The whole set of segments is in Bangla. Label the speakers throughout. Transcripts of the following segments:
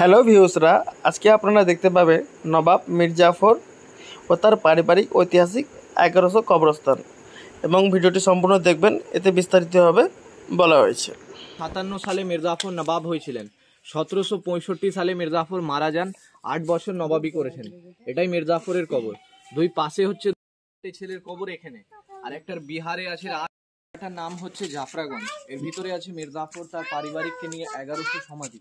Speaker 1: হ্যালো ভিউসরা, আজকে আপনারা দেখতে পাবে নবাব মীর জাফর ও তার পারিবারিক ঐতিহাসিক 1100 কবরস্থান এবং ভিডিওটি সম্পূর্ণ দেখবেন, এতে বিস্তারিতভাবে বলা হয়েছে।
Speaker 2: 57 সালে মির্জাফর নবাব হয়েছিলেন। 1765 সালে মির্জাফর মারা যান। 8 বছর নবাবী করেছেন। এটাই মির্জাফরের কবর। দুই পাশে হচ্ছে ছেলের কবর এখানে, আর একটার বিহারে আছে, এটার নাম হচ্ছে জাফরাগঞ্জ। এর ভিতরে আছে মির্জাফর তার পারিবারিককে নিয়ে 1100 সমাধি।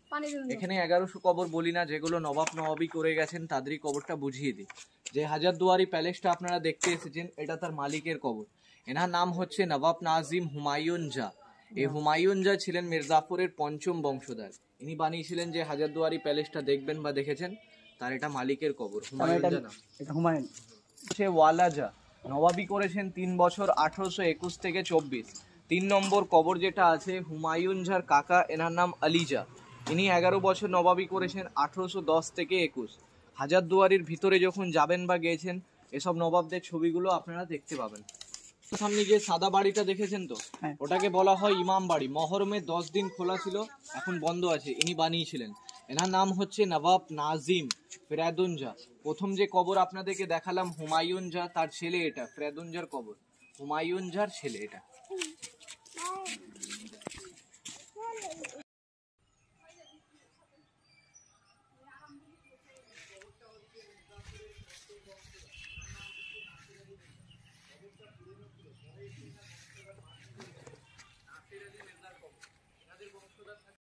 Speaker 2: এখানে 1100 কবর বলি না, যেগুলো নবাব নবাবী করে গেছেন তাদেরই কবরটা বুঝিয়ে দিই। যে হাজারদুয়ারি প্যালেসটা আপনারা দেখতে এসেছেন, এটা তার মালিকের কবর। এনার নাম হচ্ছে নবাব নাজিম হুমায়ুন জা। এই হুমায়ুন জা ছিলেন মির্জাফরের পঞ্চম বংশধর। ইনি বানিয়েছিলেন যে হাজারদুয়ারি প্যালেসটা দেখবেন বা দেখেছেন, তার এটা মালিকের কবর। হুমায়ুন জা নাম।
Speaker 3: এটা হুমায়ুন
Speaker 2: সে ওয়ালা জা নবাবী করেছেন 3 বছর 1821 থেকে 24। 3 নম্বর কবর যেটা আছে হুমায়ুন ঝার কাকা, এনার নাম আলিজা। ইনি 11 বছর নবাবী করেছেন 1810 থেকে 21। হাজারদুয়ারির ভিতরে যখন যাবেন বা গিয়েছেন, এসব নবাবদের ছবিগুলো আপনারা দেখতে পাবেন। সামনে যে সাদা বাড়িটা দেখেছেন তো, ওটাকে বলা হয় ইমাম বাড়ি। মহরমে 10 দিন খোলা ছিল, এখন বন্ধ আছে। ইনি বানিয়েছিলেন। এনার নাম হচ্ছে নবাব নাজিম ফেরাদুন জা। প্রথম যে কবর আপনাদেরকে দেখালাম হুমায়ুন জা, তার ছেলে এটা ফেরাদুন জার কবর। হুমায়ুন জার ছেলে এটা।